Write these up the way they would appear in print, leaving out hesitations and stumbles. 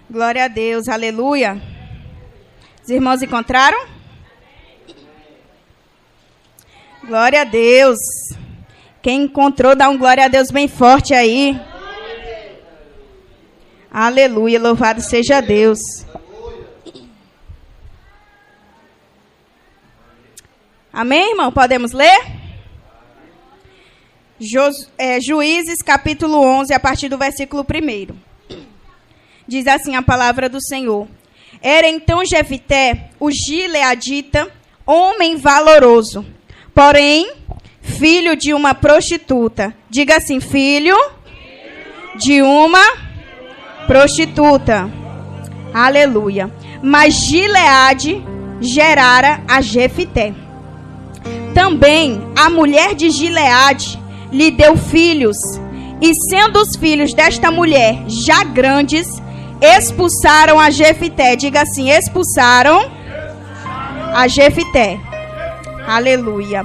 Glória a Deus, aleluia. Os irmãos encontraram? Glória a Deus. Quem encontrou, dá um glória a Deus bem forte aí. Aleluia, louvado seja Deus. Amém, irmão? Podemos ler? Juízes, capítulo 11, a partir do versículo 1. Diz assim a palavra do Senhor. Era então Jefité, o gileadita, homem valoroso, porém, filho de uma prostituta. Diga assim, filho de uma prostituta. Aleluia. Mas Gileade gerara a Jefité. Também a mulher de Gileade lhe deu filhos, e sendo os filhos desta mulher já grandes, expulsaram a Jefité. Diga assim, expulsaram a Jefité. Aleluia.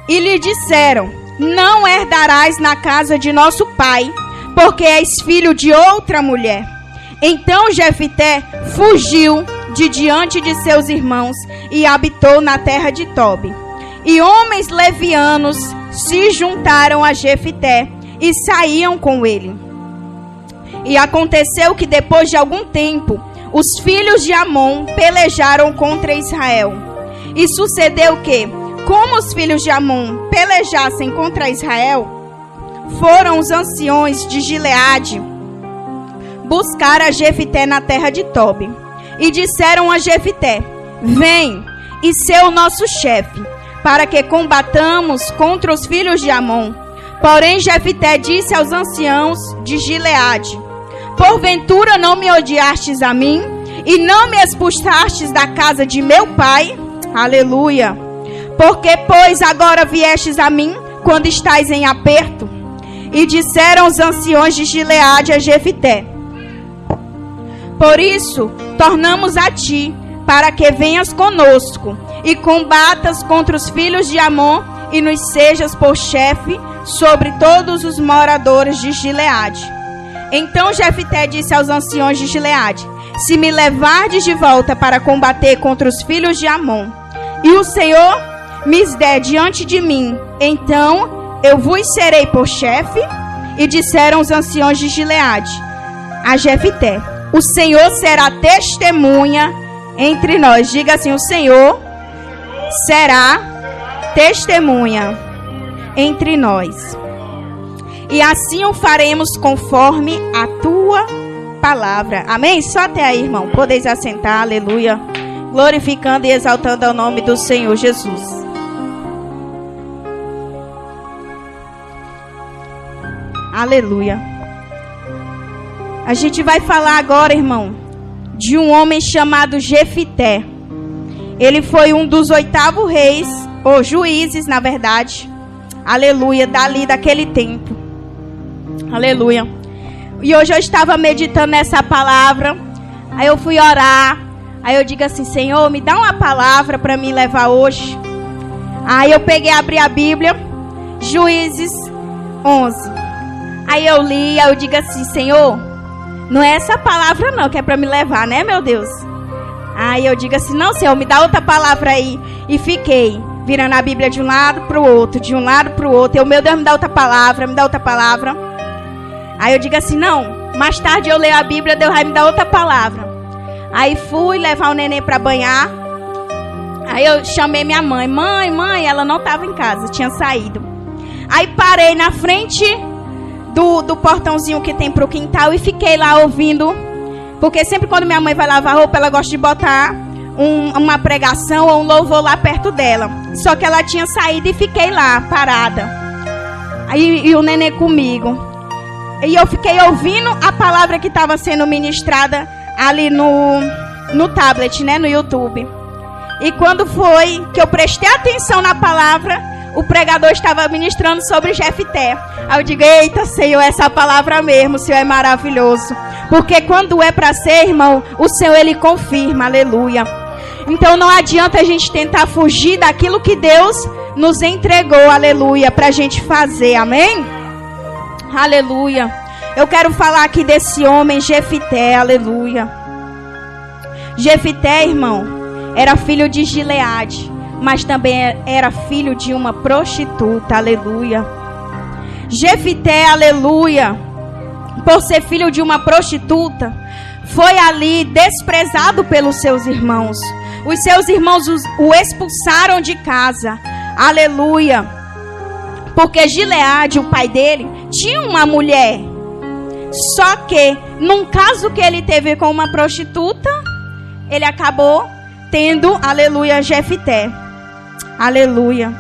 E lhe disseram, não herdarás na casa de nosso pai, porque és filho de outra mulher. Então Jefité fugiu de diante de seus irmãos e habitou na terra de Tobi. E homens levianos se juntaram a Jefité e saíam com ele. E aconteceu que depois de algum tempo, os filhos de Amon pelejaram contra Israel. E sucedeu que, como os filhos de Amon pelejassem contra Israel, foram os anciões de Gileade buscar a Jefité na terra de Tobi. E disseram a Jefité, vem e ser o nosso chefe, para que combatamos contra os filhos de Amon. Porém Jefité disse aos anciãos de Gileade, porventura não me odiastes a mim, e não me expulsastes da casa de meu pai? Aleluia. Porque, pois, agora viestes a mim, quando estais em aperto? E disseram os anciões de Gileade a Jefité, por isso, tornamos a ti, para que venhas conosco, e combatas contra os filhos de Amon, e nos sejas por chefe sobre todos os moradores de Gileade. Então Jefité disse aos anciões de Gileade, se me levardes de volta para combater contra os filhos de Amon, e o Senhor me der diante de mim, então eu vos serei por chefe. E disseram os anciões de Gileade a Jefité, o Senhor será testemunha entre nós. Diga assim, o Senhor será testemunha entre nós. E assim o faremos conforme a tua palavra. Amém? Só até aí, irmão. Podeis assentar, aleluia. Glorificando e exaltando ao nome do Senhor Jesus. Aleluia. A gente vai falar agora, irmão, de um homem chamado Jefité. Ele foi um dos 8º reis, ou juízes, na verdade. Aleluia, daquele tempo. Aleluia. E hoje eu estava meditando nessa palavra. Aí eu fui orar. Aí eu digo assim, Senhor, me dá uma palavra para me levar hoje. Aí eu peguei, abri a Bíblia, Juízes 11. Aí eu li, aí eu digo assim, Senhor, não é essa palavra não que é para me levar, né, meu Deus? Aí eu digo assim, não, Senhor, me dá outra palavra aí. E fiquei virando a Bíblia de um lado para o outro, de um lado para o outro. Eu, meu Deus, me dá outra palavra, me dá outra palavra. Aí eu digo assim, não, mais tarde eu leio a Bíblia, Deus vai me dar outra palavra. Aí fui levar o neném para banhar. Aí eu chamei minha mãe. Mãe, ela não estava em casa, tinha saído. Aí parei na frente do portãozinho que tem pro quintal e fiquei lá ouvindo. Porque sempre quando minha mãe vai lavar roupa, ela gosta de botar uma pregação ou um louvor lá perto dela. Só que ela tinha saído e fiquei lá, parada. Aí e o neném comigo. E eu fiquei ouvindo a palavra que estava sendo ministrada ali no tablet, né, no YouTube. E quando foi que eu prestei atenção na palavra, o pregador estava ministrando sobre Jefité. Aí eu digo, eita, Senhor, essa palavra mesmo, o Senhor é maravilhoso. Porque quando é para ser, irmão, o Senhor, Ele confirma, aleluia. Então não adianta a gente tentar fugir daquilo que Deus nos entregou, aleluia, para a gente fazer, amém? Aleluia. Eu quero falar aqui desse homem, Jefité, aleluia. Jefité, irmão, era filho de Gileade, mas também era filho de uma prostituta, aleluia. Jefité, aleluia, por ser filho de uma prostituta, foi ali desprezado pelos seus irmãos. Os seus irmãos o expulsaram de casa, aleluia. Porque Gileade, o pai dele, tinha uma mulher. Só que, num caso que ele teve com uma prostituta, ele acabou tendo, aleluia, Jefité. Aleluia.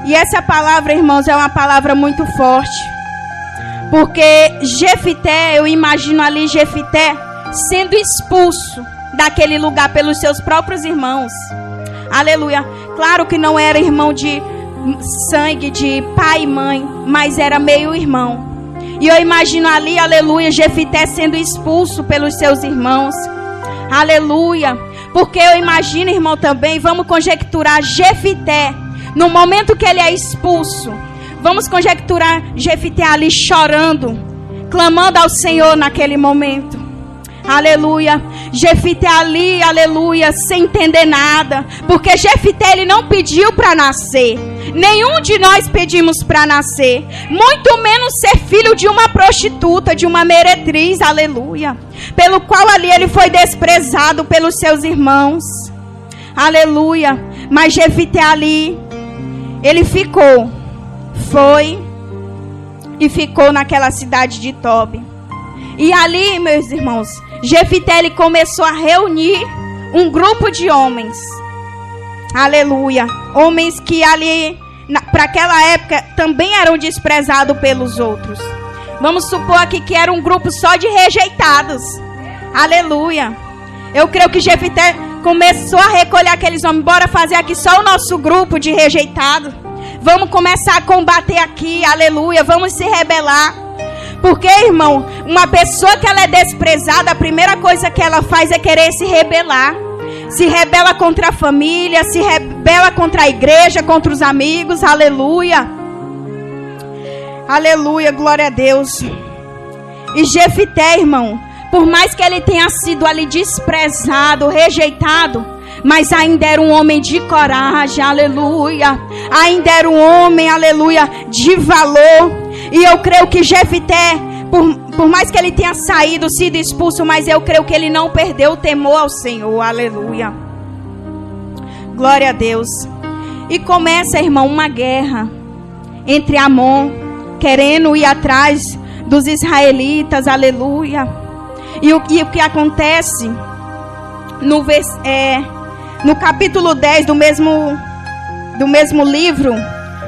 E essa palavra, irmãos, é uma palavra muito forte. Porque Jefité, eu imagino ali Jefité sendo expulso daquele lugar pelos seus próprios irmãos. Aleluia. Claro que não era irmão de sangue, de pai e mãe, mas era meio irmão. E eu imagino ali, aleluia, Jefité sendo expulso pelos seus irmãos. Aleluia. Porque eu imagino, irmão, também, vamos conjecturar Jefité, no momento que ele é expulso, vamos conjecturar Jefité ali chorando, clamando ao Senhor naquele momento. Aleluia. Jefité ali, aleluia, sem entender nada. Porque Jefité, ele não pediu para nascer. Nenhum de nós pedimos para nascer. Muito menos ser filho de uma prostituta, de uma meretriz, aleluia. Pelo qual ali ele foi desprezado pelos seus irmãos. Aleluia. Mas Jefité ali, ele foi e ficou naquela cidade de Tobi. E ali, meus irmãos, Jefité, ele começou a reunir um grupo de homens. Aleluia. Homens que ali, para aquela época, também eram desprezados pelos outros. Vamos supor aqui que era um grupo só de rejeitados. Aleluia. Eu creio que Jefité começou a recolher aqueles homens. Bora fazer aqui só o nosso grupo de rejeitados. Vamos começar a combater aqui. Aleluia. Vamos se rebelar. Porque, irmão, uma pessoa que ela é desprezada, a primeira coisa que ela faz é querer se rebelar. Se rebela contra a família, se rebela contra a igreja, contra os amigos. Aleluia. Aleluia, glória a Deus. E Jefité, irmão, por mais que ele tenha sido ali desprezado, rejeitado, mas ainda era um homem de coragem, aleluia. Ainda era um homem, aleluia, de valor. E eu creio que Jefité, por mais que ele tenha saído, sido expulso, mas eu creio que ele não perdeu o temor ao Senhor, aleluia. Glória a Deus. E começa, irmão, uma guerra entre Amon, querendo ir atrás dos israelitas, aleluia. E o que acontece no capítulo 10 do mesmo livro,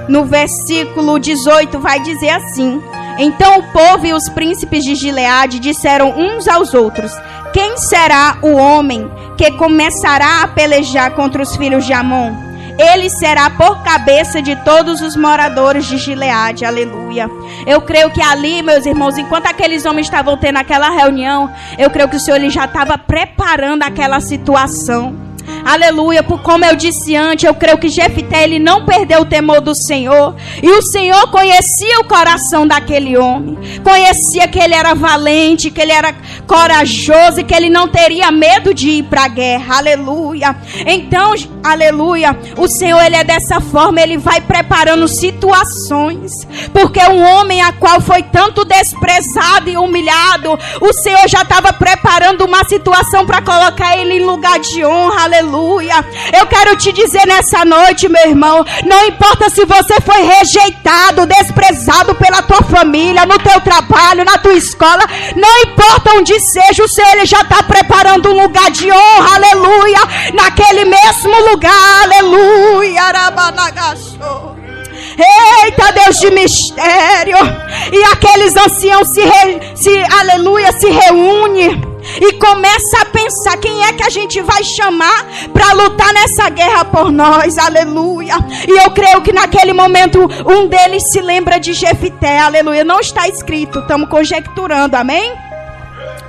no versículo 18, vai dizer assim: então o povo e os príncipes de Gileade disseram uns aos outros: quem será o homem que começará a pelejar contra os filhos de Amon? Ele será por cabeça de todos os moradores de Gileade, aleluia. Eu creio que ali, meus irmãos, enquanto aqueles homens estavam tendo aquela reunião, eu creio que o Senhor ele já estava preparando aquela situação. Aleluia, por como eu disse antes, eu creio que Jefité, ele não perdeu o temor do Senhor. E o Senhor conhecia o coração daquele homem. Conhecia que ele era valente, que ele era corajoso e que ele não teria medo de ir para a guerra. Aleluia. Então, aleluia, o Senhor, ele é dessa forma, ele vai preparando situações. Porque um homem a qual foi tanto desprezado e humilhado, o Senhor já estava preparando uma situação para colocar ele em lugar de honra. Aleluia. Eu quero te dizer nessa noite, meu irmão, não importa se você foi rejeitado, desprezado pela tua família, no teu trabalho, na tua escola, não importa onde seja, o Senhor ele já está preparando um lugar de honra, aleluia, naquele mesmo lugar, aleluia. Eita, Deus de mistério. E aqueles anciãos aleluia, se reúnem e começa a pensar: quem é que a gente vai chamar para lutar nessa guerra por nós, aleluia. E eu creio que naquele momento um deles se lembra de Jefité, aleluia. Não está escrito, estamos conjecturando, amém?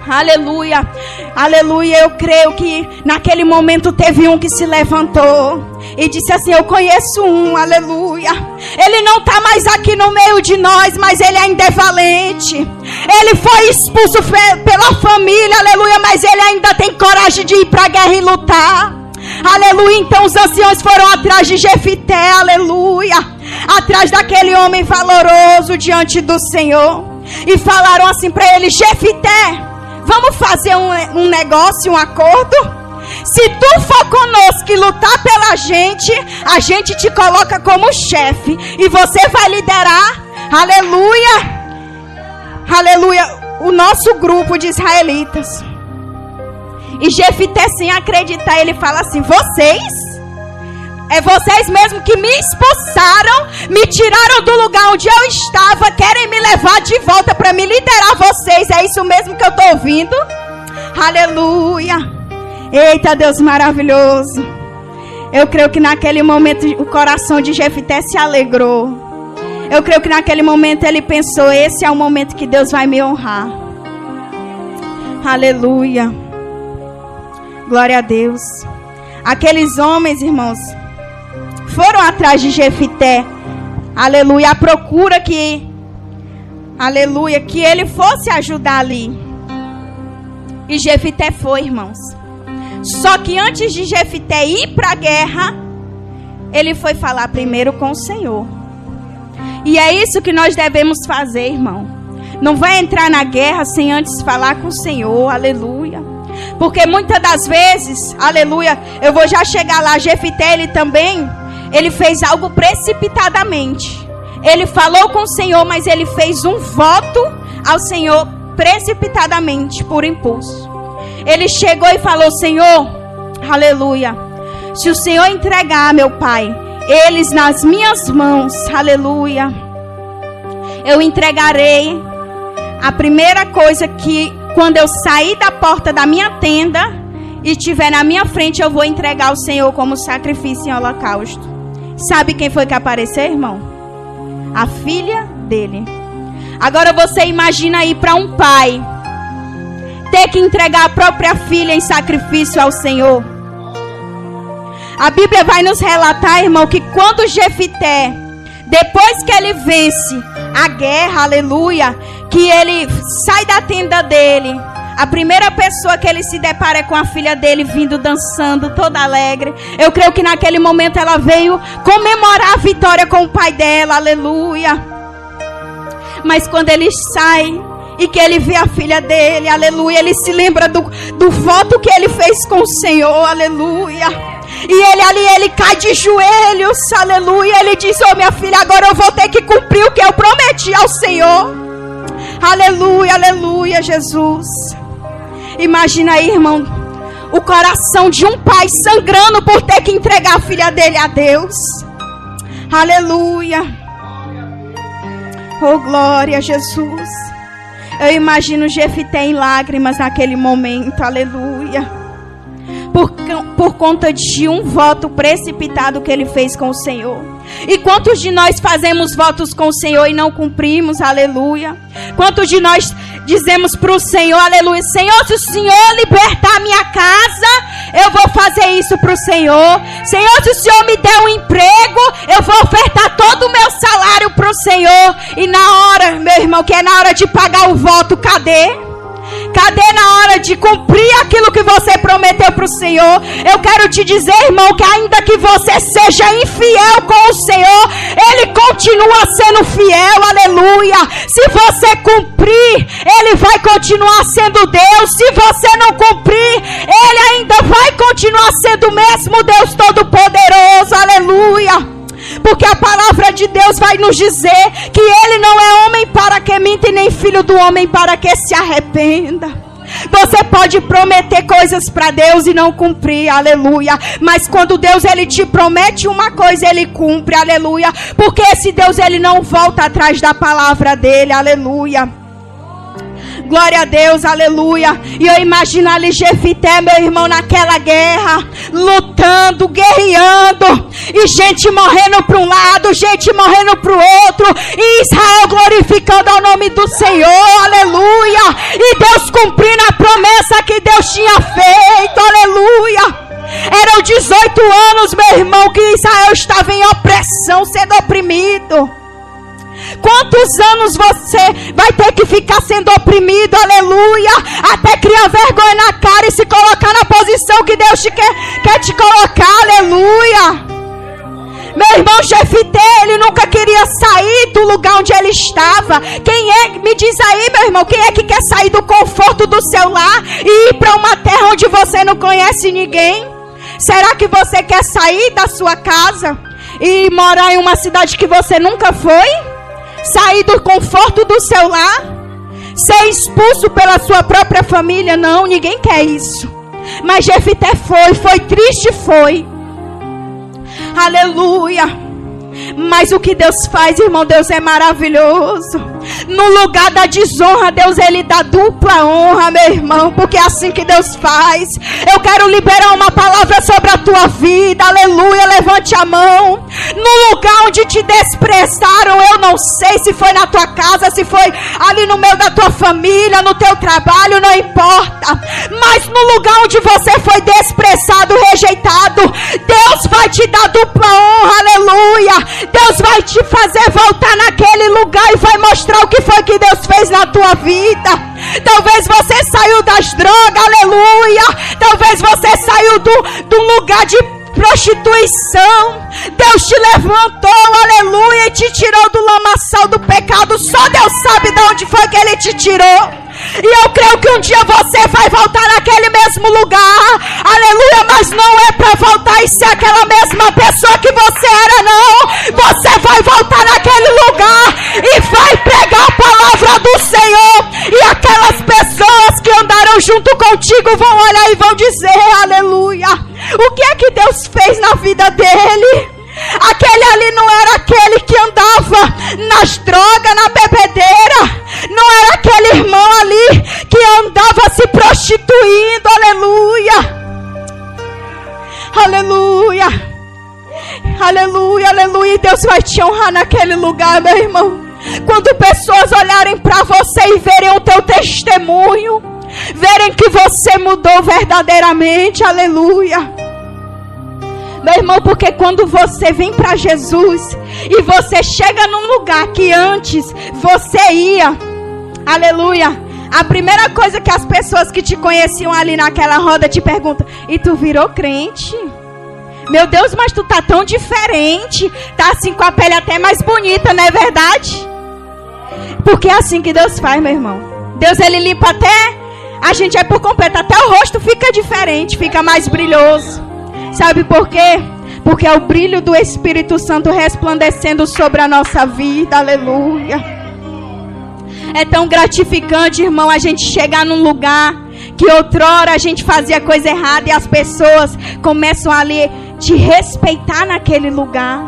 Aleluia, aleluia. Eu creio que naquele momento teve um que se levantou e disse assim: eu conheço um, aleluia. Ele não está mais aqui no meio de nós, mas ele ainda é valente. Ele foi expulso pela família, aleluia, mas ele ainda tem coragem de ir para a guerra e lutar. Aleluia. Então os anciões foram atrás de Jefité, aleluia, atrás daquele homem valoroso diante do Senhor, e falaram assim para ele: Jefité, vamos fazer um negócio, um acordo? Se tu for conosco e lutar pela gente, a gente te coloca como chefe e você vai liderar, aleluia, aleluia, o nosso grupo de israelitas. E Jefité, sem acreditar, ele fala assim: vocês? É vocês mesmo que me expulsaram, me tiraram do lugar onde eu estava, querem me levar de volta para me liderar vocês. É isso mesmo que eu estou ouvindo? Aleluia. Eita, Deus maravilhoso. Eu creio que naquele momento o coração de Jefité se alegrou. Eu creio que naquele momento ele pensou: esse é o momento que Deus vai me honrar. Aleluia. Glória a Deus. Aqueles homens, irmãos, foram atrás de Jefité, aleluia, à procura que, aleluia, que ele fosse ajudar ali. E Jefité foi, irmãos. Só que antes de Jefité ir para a guerra, ele foi falar primeiro com o Senhor. E é isso que nós devemos fazer, irmão. Não vai entrar na guerra sem antes falar com o Senhor, aleluia. Porque muitas das vezes, aleluia, eu vou já chegar lá, Jefité, ele fez algo precipitadamente. Ele falou com o Senhor, mas ele fez um voto ao Senhor precipitadamente, por impulso. Ele chegou e falou: Senhor, aleluia, se o Senhor entregar, meu Pai, eles nas minhas mãos, aleluia, eu entregarei a primeira coisa que, quando eu sair da porta da minha tenda e estiver na minha frente, eu vou entregar ao Senhor como sacrifício em holocausto. Sabe quem foi que apareceu, irmão? A filha dele. Agora você imagina aí para um pai ter que entregar a própria filha em sacrifício ao Senhor. A Bíblia vai nos relatar, irmão, que quando Jefité, depois que ele vence a guerra, aleluia, que ele sai da tenda dele, a primeira pessoa que ele se depara é com a filha dele vindo dançando, toda alegre. Eu creio que naquele momento ela veio comemorar a vitória com o pai dela, aleluia. Mas quando ele sai e que ele vê a filha dele, aleluia, ele se lembra do voto que ele fez com o Senhor, aleluia. E ele cai de joelhos, aleluia. Ele diz: oh, minha filha, agora eu vou ter que cumprir o que eu prometi ao Senhor. Aleluia, aleluia, Jesus. Imagina aí, irmão, o coração de um pai sangrando por ter que entregar a filha dele a Deus. Aleluia. Oh, glória a Jesus. Eu imagino Jefité em lágrimas naquele momento, aleluia. Por conta de um voto precipitado que ele fez com o Senhor. E quantos de nós fazemos votos com o Senhor e não cumprimos, aleluia? Quantos de nós dizemos para o Senhor, aleluia: Senhor, se o Senhor libertar a minha casa, eu vou fazer isso para o Senhor. Senhor, se o Senhor me der um emprego, eu vou ofertar todo o meu salário para o Senhor. E na hora, meu irmão, que é na hora de pagar o voto, cadê? Cadê na hora de cumprir aquilo que você prometeu para o Senhor? Eu quero te dizer, irmão, que ainda que você seja infiel com o Senhor, Ele continua sendo fiel, aleluia. Se você cumprir, Ele vai continuar sendo Deus. Se você não cumprir, Ele ainda vai continuar sendo o mesmo Deus Todo-Poderoso, aleluia. Porque a palavra de Deus vai nos dizer que Ele não é homem para que minta e nem filho do homem para que se arrependa. Você pode prometer coisas para Deus e não cumprir, aleluia. Mas quando Deus ele te promete uma coisa, Ele cumpre, aleluia. Porque esse Deus ele não volta atrás da palavra dele, aleluia. Glória a Deus, aleluia. E eu imagino ali Jefité, meu irmão, naquela guerra, lutando, guerreando, e gente morrendo para um lado, gente morrendo para o outro, e Israel glorificando ao nome do Senhor, aleluia. E Deus cumprindo a promessa que Deus tinha feito, aleluia. Eram 18 anos, meu irmão, que Israel estava em opressão, sendo oprimido. Quantos anos você vai ter que ficar sendo oprimido, aleluia, até criar vergonha na cara e se colocar na posição que Deus quer te colocar, aleluia. Meu irmão Jefité, ele nunca queria sair do lugar onde ele estava. Me diz aí, meu irmão, quem é que quer sair do conforto do seu lar e ir para uma terra onde você não conhece ninguém? Será que você quer sair da sua casa e morar em uma cidade que você nunca foi? Sair do conforto do seu lar? Ser expulso pela sua própria família? Não, ninguém quer isso. Mas Jefité foi triste, foi. Aleluia. Mas o que Deus faz, irmão, Deus é maravilhoso. No lugar da desonra, Deus, ele dá dupla honra, meu irmão, porque é assim que Deus faz. Eu quero liberar uma palavra sobre a tua vida, aleluia, levante a mão. No lugar onde te desprezaram, eu não sei se foi na tua casa, se foi ali no meio da tua família, no teu trabalho, não importa. Mas no lugar onde você foi desprezado, rejeitado, Deus vai te dar dupla honra, aleluia. Deus vai te fazer voltar naquele lugar e vai mostrar o que foi que Deus fez na tua vida. Talvez você saiu das drogas, aleluia. Talvez você saiu do lugar de prostituição. Deus te levantou, aleluia, e te tirou do lamaçal do pecado. Só Deus sabe de onde foi que Ele te tirou. E eu creio que um dia você vai voltar naquele mesmo lugar, aleluia, mas não é para voltar e ser aquela mesma pessoa que você era, não. Você vai voltar naquele lugar e vai pregar a palavra do Senhor, e aquelas pessoas que andaram junto contigo vão olhar e vão dizer, aleluia, o que é que Deus fez na vida dele? Aquele ali não era aquele que andava nas drogas, na bebedeira. Não era aquele irmão ali que andava se prostituindo. Aleluia. Aleluia. Aleluia, aleluia. E Deus vai te honrar naquele lugar, meu irmão. Quando pessoas olharem para você e verem o teu testemunho, verem que você mudou verdadeiramente. Aleluia. Meu irmão, porque quando você vem para Jesus e você chega num lugar que antes você ia, aleluia, a primeira coisa que as pessoas que te conheciam ali naquela roda te perguntam, e tu virou crente? Meu Deus, mas tu tá tão diferente, tá assim com a pele até mais bonita, não é verdade? Porque é assim que Deus faz, meu irmão. Deus, ele limpa até, a gente é por completo, até o rosto fica diferente, fica mais brilhoso. Sabe por quê? Porque é o brilho do Espírito Santo resplandecendo sobre a nossa vida, aleluia. É tão gratificante, irmão, a gente chegar num lugar que outrora a gente fazia coisa errada e as pessoas começam ali te respeitar naquele lugar.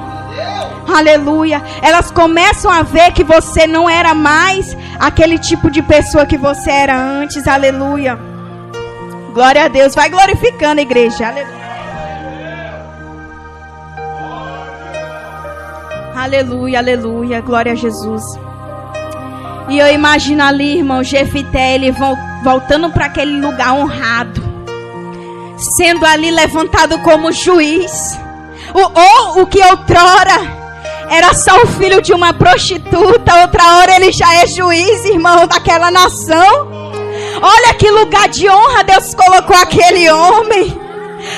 Aleluia. Elas começam a ver que você não era mais aquele tipo de pessoa que você era antes, aleluia. Glória a Deus. Vai glorificando, igreja, aleluia. Aleluia, aleluia, glória a Jesus. E eu imagino ali, irmão, Jefité, ele voltando para aquele lugar honrado, sendo ali levantado como juiz. O que outrora era só o filho de uma prostituta, outra hora ele já é juiz, irmão, daquela nação. Olha que lugar de honra Deus colocou aquele homem.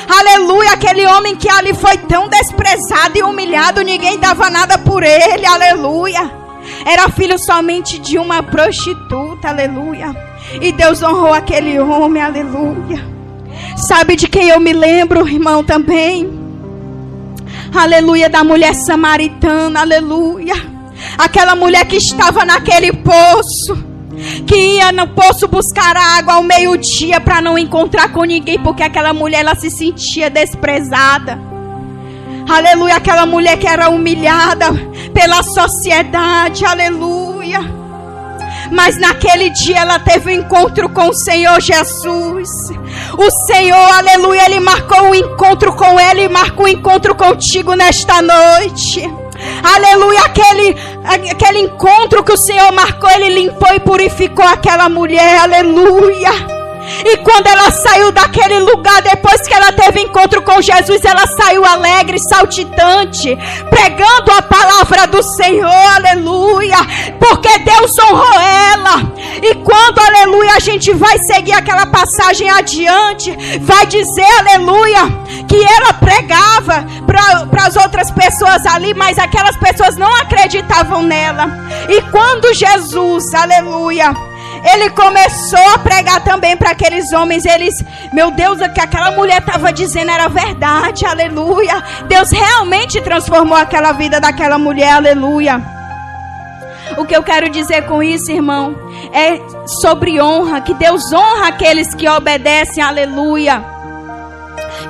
Aleluia, aquele homem que ali foi tão desprezado e humilhado, ninguém dava nada por ele, aleluia. Era filho somente de uma prostituta, aleluia. E Deus honrou aquele homem, aleluia. Sabe de quem eu me lembro, irmão, também? Aleluia, da mulher samaritana, aleluia. Aquela mulher que estava naquele poço, que ia no poço buscar água ao meio-dia para não encontrar com ninguém, porque aquela mulher, ela se sentia desprezada. Aleluia, aquela mulher que era humilhada pela sociedade, aleluia. Mas naquele dia ela teve um encontro com o Senhor Jesus. O Senhor, aleluia, Ele marcou um encontro com ela e marcou um encontro contigo nesta noite. Aleluia, aquele encontro que o Senhor marcou, Ele limpou e purificou aquela mulher, aleluia. E quando ela saiu daquele lugar, depois que ela teve encontro com Jesus, ela saiu alegre, saltitante, pregando a palavra do Senhor, aleluia, porque Deus honrou ela. E quando, aleluia, a gente vai seguir aquela passagem adiante, vai dizer, aleluia, que ela pregava para as outras pessoas ali, mas aquelas pessoas não acreditavam nela. E quando Jesus, aleluia, Ele começou a pregar também para aqueles homens. Meu Deus, o que aquela mulher estava dizendo era verdade, aleluia. Deus realmente transformou aquela vida daquela mulher, aleluia. O que eu quero dizer com isso, irmão, é sobre honra, que Deus honra aqueles que obedecem, aleluia,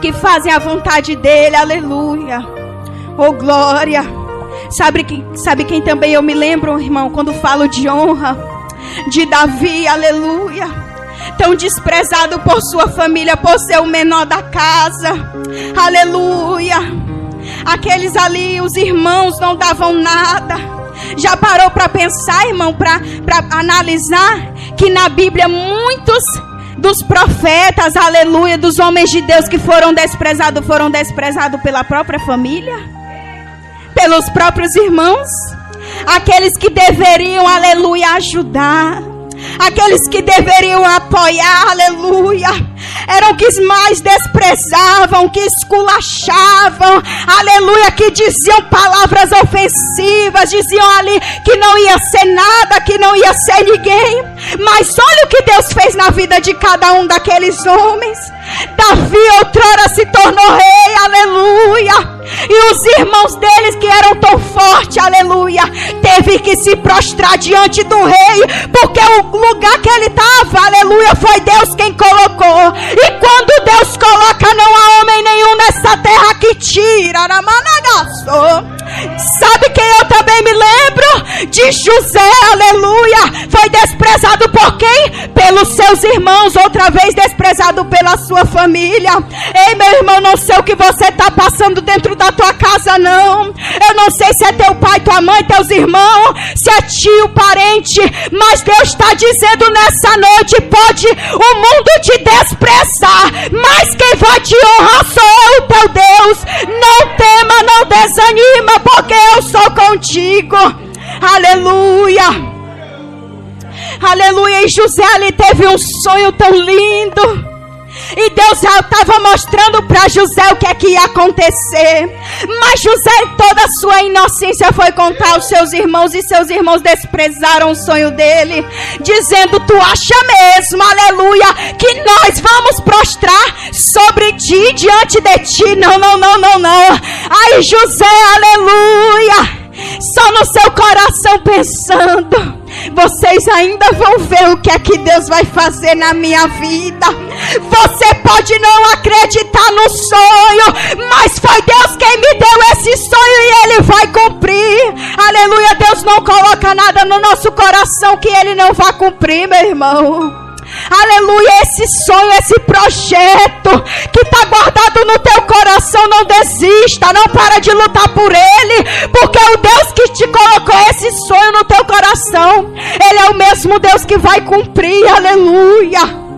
que fazem a vontade dEle, aleluia. Oh, glória. Sabe quem também eu me lembro, irmão, quando falo de honra? De Davi, aleluia, tão desprezado por sua família, por ser o menor da casa, aleluia. Aqueles ali, os irmãos não davam nada. Já parou para pensar, irmão, para analisar que na Bíblia muitos dos profetas, aleluia, dos homens de Deus que foram desprezados pela própria família, pelos próprios irmãos? Aqueles que deveriam, aleluia, ajudar, aqueles que deveriam apoiar, aleluia, eram que mais desprezavam, que esculachavam, aleluia, que diziam palavras ofensivas, diziam ali que não ia ser nada, que não ia ser ninguém. Mas olha o que Deus fez na vida de cada um daqueles homens. Davi outrora se tornou rei, aleluia. E os irmãos deles que eram tão fortes, aleluia, teve que se prostrar diante do rei, porque o lugar que ele estava, aleluia, foi Deus quem colocou. E quando Deus coloca, não há homem nenhum nessa terra que tira. Sabe quem eu também me lembro? De José, aleluia. Foi desprezado por quem? Pelos seus irmãos, outra vez desprezado pela sua família. Ei, meu irmão, não sei o que você está passando dentro da tua casa, não. Eu não sei se é teu pai, tua mãe, teus irmãos, se é tio, parente, mas Deus está dizendo nessa noite: pode o mundo te desprezar, mas quem vai te honrar sou eu, teu Deus. Não tema, não desanima, porque eu sou contigo. Aleluia. Aleluia. E José ali teve um sonho tão lindo. E Deus já estava mostrando para José o que é que ia acontecer. Mas José, em toda a sua inocência, foi contar aos seus irmãos. E seus irmãos desprezaram o sonho dele, dizendo: tu acha mesmo, aleluia, que nós vamos prostrar sobre ti, diante de ti? Não. Aí José, aleluia, só no seu coração pensando: vocês ainda vão ver o que é que Deus vai fazer na minha vida. Você pode não acreditar no sonho, mas foi Deus quem me deu esse sonho e Ele vai cumprir. Aleluia. Deus não coloca nada no nosso coração que Ele não vai cumprir, meu irmão. Aleluia. Esse sonho, esse projeto que está guardado no teu coração, não desista, não para de lutar por ele, porque o Deus que te colocou esse sonho no teu coração, Ele é o mesmo Deus que vai cumprir. Aleluia.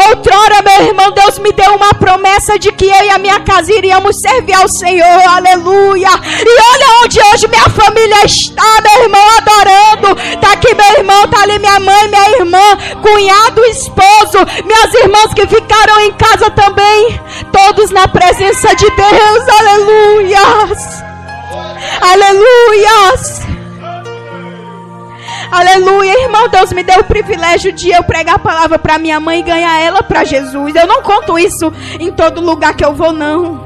Outrora, meu irmão, Deus me deu uma promessa de que eu e a minha casa iríamos servir ao Senhor, aleluia. E olha onde hoje minha família está, meu irmão, adorando. Está aqui meu irmão, está ali minha mãe, minha irmã, cunhado, esposo, minhas irmãs que ficaram em casa também, todos na presença de Deus, aleluias. Aleluias. Aleluia, irmão, Deus me deu o privilégio de eu pregar a palavra para minha mãe e ganhar ela para Jesus. Eu não conto isso em todo lugar que eu vou, não.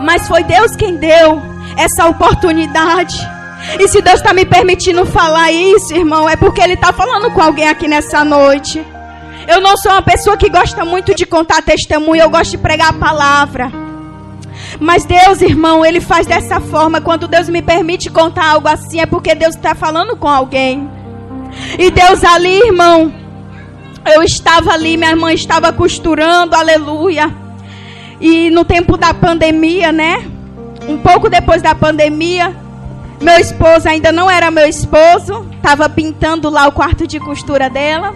Mas foi Deus quem deu essa oportunidade. E se Deus está me permitindo falar isso, irmão, é porque Ele está falando com alguém aqui nessa noite. Eu não sou uma pessoa que gosta muito de contar testemunho, eu gosto de pregar a palavra. Mas Deus, irmão, Ele faz dessa forma. Quando Deus me permite contar algo assim, é porque Deus está falando com alguém. E Deus ali, irmão, eu estava ali, minha irmã estava costurando, aleluia. E no tempo da pandemia, né? Um pouco depois da pandemia, meu esposo ainda não era meu esposo, estava pintando lá o quarto de costura dela.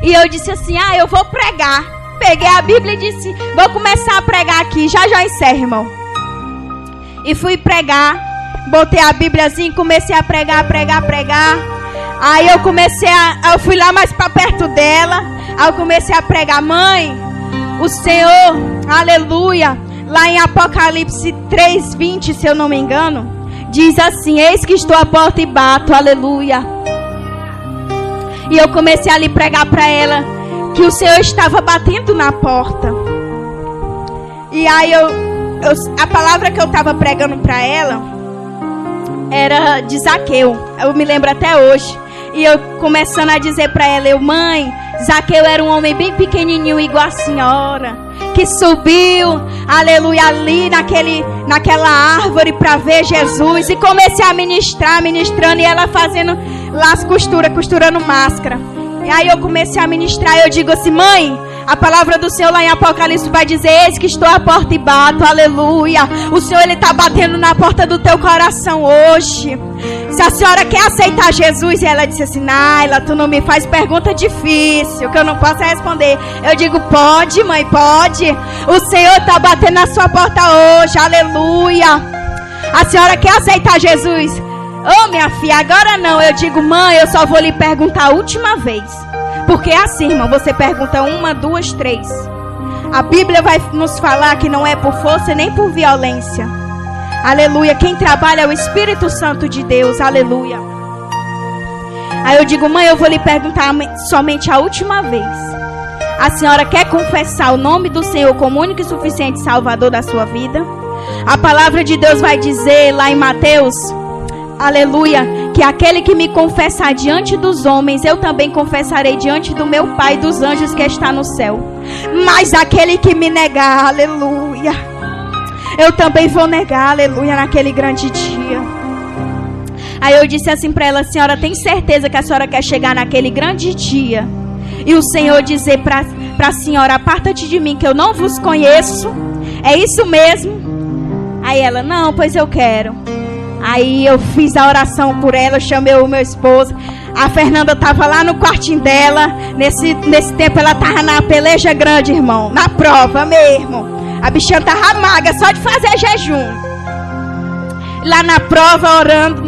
E eu disse assim, eu vou pregar. Peguei a Bíblia e disse, vou começar a pregar aqui, já encerro, irmão. E fui pregar, botei a Bíbliazinha, comecei a pregar. Aí eu fui lá mais para perto dela, aí eu comecei a pregar, mãe, o Senhor, aleluia, lá em Apocalipse 3:20, se eu não me engano, diz assim, eis que estou à porta e bato, aleluia. E eu comecei a lhe pregar para ela que o Senhor estava batendo na porta. E aí a palavra que eu estava pregando para ela era de Zaqueu. Eu me lembro até hoje. E eu começando a dizer para ela, mãe, Zaqueu era um homem bem pequenininho igual a senhora, que subiu, aleluia, ali naquela árvore para ver Jesus. E comecei a ministrando, e ela fazendo lá as costurando máscara. E aí eu comecei a ministrar, e eu digo assim, mãe, a palavra do Senhor lá em Apocalipse vai dizer, eis que estou à porta e bato, aleluia. O Senhor, Ele está batendo na porta do teu coração hoje. Se a senhora quer aceitar Jesus, e ela disse assim, Naila, tu não me faz pergunta difícil, que eu não posso responder. Eu digo, pode, mãe, pode. O Senhor está batendo na sua porta hoje, aleluia. A senhora quer aceitar Jesus? Minha filha, agora não. Eu digo, mãe, eu só vou lhe perguntar a última vez. Porque é assim, irmão, você pergunta 1, 2, 3. A Bíblia vai nos falar que não é por força nem por violência. Aleluia. Quem trabalha é o Espírito Santo de Deus. Aleluia. Aí eu digo, mãe, eu vou lhe perguntar somente a última vez. A senhora quer confessar o nome do Senhor como único e suficiente Salvador da sua vida? A palavra de Deus vai dizer lá em Mateus, aleluia, que aquele que me confessar diante dos homens, eu também confessarei diante do meu Pai e dos anjos que está no céu. Mas aquele que me negar, aleluia, eu também vou negar, aleluia, naquele grande dia. Aí eu disse assim para ela, senhora, tem certeza que a senhora quer chegar naquele grande dia? E o Senhor dizer para a senhora, aparta-te de mim que eu não vos conheço? É isso mesmo? Aí ela, não, pois eu quero. Aí eu fiz a oração por ela, eu chamei o meu esposo. A Fernanda estava lá no quartinho dela. Nesse tempo ela estava na peleja grande, irmão. Na prova mesmo. A bichinha estava magra, só de fazer jejum. Lá na prova, orando.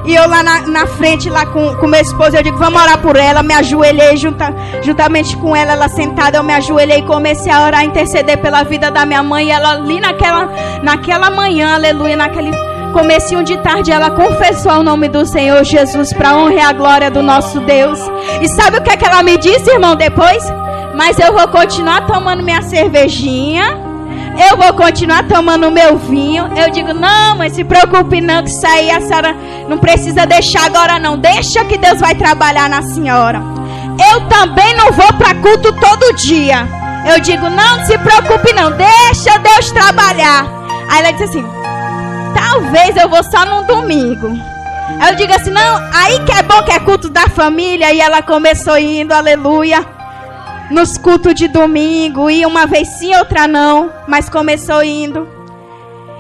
E eu lá na frente, lá com meu esposo. Eu digo, vamos orar por ela. Me ajoelhei juntamente com ela. Ela sentada, eu me ajoelhei e comecei a orar, interceder pela vida da minha mãe. E ela ali naquela manhã, aleluia, naquele comecinho de tarde, ela confessou o nome do Senhor Jesus para a honra e a glória do nosso Deus. E sabe o que é que ela me disse, irmão, depois? Mas eu vou continuar tomando minha cervejinha, eu vou continuar tomando o meu vinho. Eu digo, não, mas se preocupe não, que isso aí a senhora não precisa deixar agora não. Deixa que Deus vai trabalhar na senhora. Eu também não vou para culto todo dia. Eu digo, não se preocupe não, deixa Deus trabalhar. Aí ela disse assim, talvez eu vou só num domingo. Eu digo assim, não, aí que é bom, que é culto da família. E ela começou indo, aleluia, nos cultos de domingo. Ia uma vez sim, outra não, mas começou indo.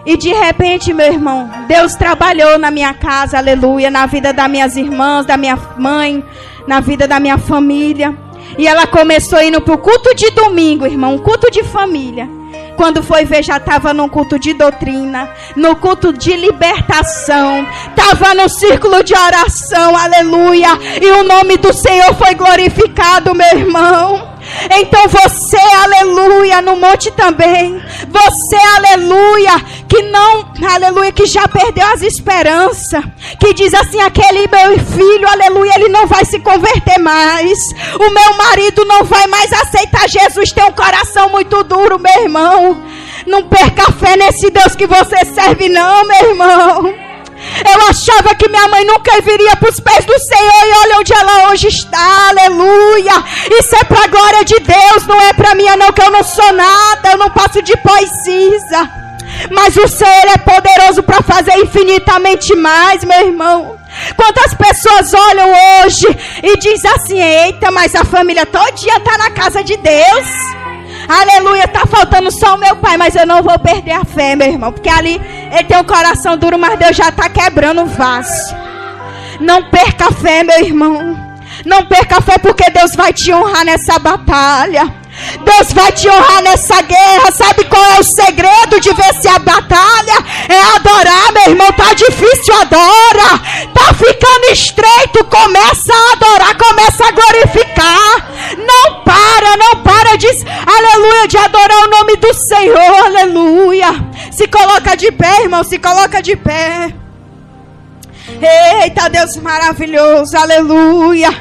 E de repente, meu irmão, Deus trabalhou na minha casa, aleluia, na vida das minhas irmãs, da minha mãe, na vida da minha família. E ela começou indo para o culto de domingo, irmão, um culto de família. Quando foi ver, já estava num culto de doutrina, no culto de libertação, estava no círculo de oração, aleluia, e o nome do Senhor foi glorificado, meu irmão. Então você, aleluia, no monte também, você, aleluia, que não, aleluia, que já perdeu as esperanças, que diz assim, aquele meu filho, aleluia, ele não vai se converter mais, o meu marido não vai mais aceitar Jesus, tem um coração muito duro, meu irmão. Não perca a fé nesse Deus que você serve não, meu irmão. Eu achava que minha mãe nunca viria para os pés do Senhor, e olha onde ela hoje está, aleluia. Isso é para a glória de Deus, não é para mim não, que eu não sou nada, eu não passo de pó e cinza. Mas o Senhor é poderoso para fazer infinitamente mais, meu irmão. Quantas pessoas olham hoje e dizem assim: eita, mas a família todinha está na casa de Deus. Aleluia, está faltando só o meu pai, mas eu não vou perder a fé, meu irmão. Porque ali ele tem um coração duro, mas Deus já está quebrando o vaso. Não perca a fé, meu irmão. Não perca a fé, porque Deus vai te honrar nessa batalha. Deus vai te honrar nessa guerra. Sabe qual é o segredo de vencer a batalha? É adorar, meu irmão. Tá difícil, adora. Tá ficando estreito, começa a adorar, começa a glorificar. Não para de, aleluia, de adorar o nome do Senhor, aleluia. Se coloca de pé, irmão, se coloca de pé. Eita, Deus maravilhoso, aleluia.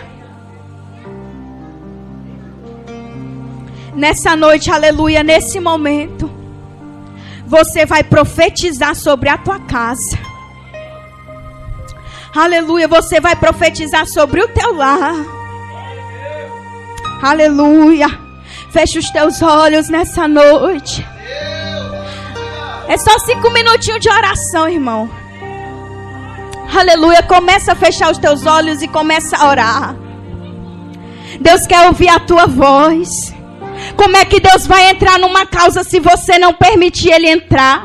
Nessa noite, aleluia, nesse momento, você vai profetizar sobre a tua casa. Aleluia, você vai profetizar sobre o teu lar. Aleluia. Fecha os teus olhos nessa noite. É só 5 minutinhos de oração, irmão. Aleluia, começa a fechar os teus olhos e começa a orar. Deus quer ouvir a tua voz. Como é que Deus vai entrar numa causa se você não permitir Ele entrar?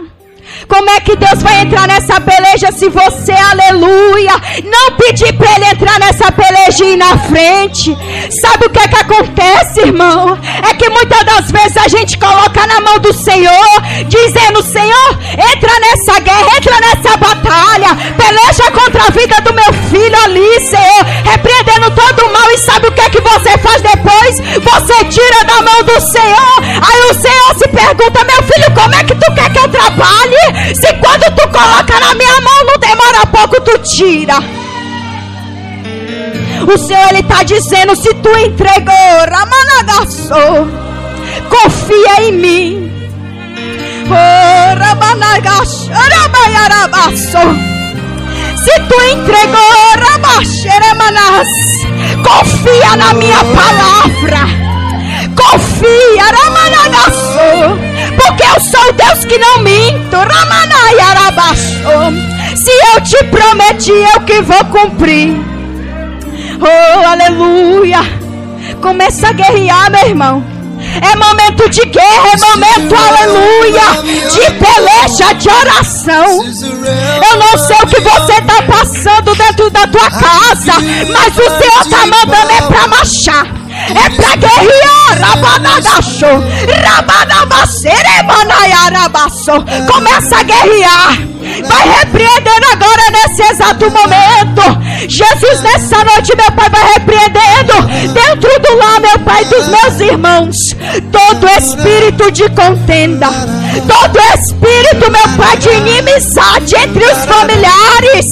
Como é que Deus vai entrar nessa peleja se você, aleluia, não pedir para Ele entrar nessa peleja e ir na frente? Sabe o que é que acontece, irmão? É que muitas das vezes a gente coloca na mão do Senhor, dizendo: Senhor, entra nessa guerra, entra nessa batalha, peleja contra a vida do meu filho ali, Senhor, repreendendo todo o mal. E sabe o que é que você faz depois? Você tira da mão do Senhor. Aí o Senhor se pergunta: meu filho, como é que tu quer que eu trabalhe? Se quando tu coloca na minha mão, não demora pouco, tu tira. O Senhor, Ele está dizendo: se tu entregou, Ramanagaçou, confia em mim. Oh, Ramanagaçou, Ramayarabaçou. Se tu entregou, Ramaxeremanas, confia na minha palavra. Confia, Ramanagaçou, porque eu sou o Deus que não minto. Ramanayarabaxou. Se eu te prometi, eu que vou cumprir. Oh, aleluia. Começa a guerrear, meu irmão. É momento de guerra, é momento, aleluia, de peleja, de oração. Eu não sei o que você está passando dentro da tua casa, mas o Senhor está mandando é para marchar. É para guerrear. Rabanagaxô, Rabanabaceremanayarabaçô. Começa a guerrear. Vai repreendendo agora nesse exato momento. Jesus, nessa noite, meu Pai, vai repreendendo dentro do lar, meu Pai, dos meus irmãos, todo espírito de contenda, todo espírito, meu Pai, de inimizade entre os familiares.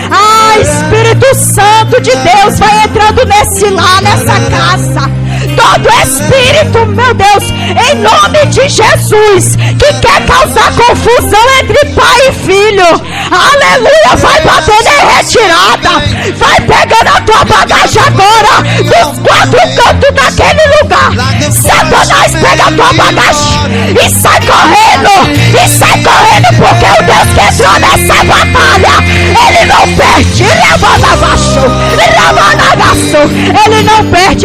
Ah, Espírito Santo de Deus, vai entrando nesse lar, nessa casa. Todo espírito, meu Deus, em nome de Jesus, que quer causar confusão entre pai e filho, aleluia, vai batendo em retirada, vai pegando a tua bagagem agora, dos 4 cantos daquele lugar. Satanás, pega a tua bagagem e sai correndo, porque o Deus que entrou nessa batalha, Ele não perde.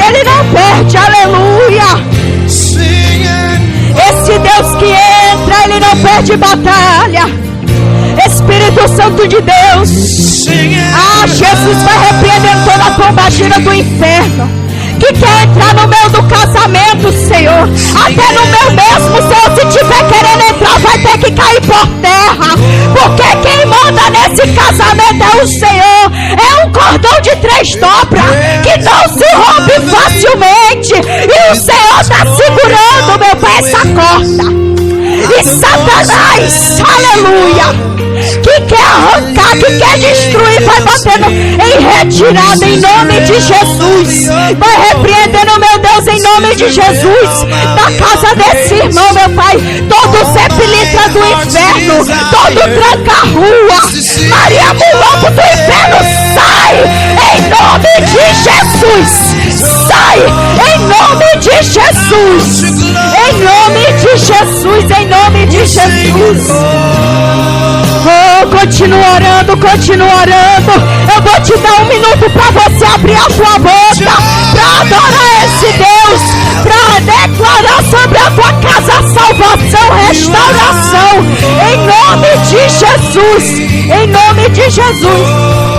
Ele não perde, aleluia. Esse Deus que entra, Ele não perde batalha. Espírito Santo de Deus, ah, Jesus vai repreendendo toda a pombagira do inferno que quer entrar no meio do casamento, Senhor. Até no meu mesmo, Senhor, se tiver querendo entrar, vai ter que cair por terra, porque quem manda nesse casamento é o Senhor. É um cordão de 3 dobras que não se rompe facilmente, e o Senhor está segurando, meu Pai, essa corda. E Satanás, aleluia, que quer arrancar, que quer destruir, vai batendo em retirada em nome de Jesus. Vai repreendendo, meu Deus, em nome de Jesus, da casa desse irmão, meu Pai, todo sepulcro do inferno, todo tranca-rua, Maria Mulambo do inferno, sai em nome de Jesus. Sai em nome de Jesus. Em nome de Jesus, em nome de Jesus. Oh, continua orando, continua orando. Eu vou te dar 1 minuto para você abrir a tua boca, para adorar esse Deus, para declarar sobre a tua casa salvação, restauração, em nome de Jesus, em nome de Jesus.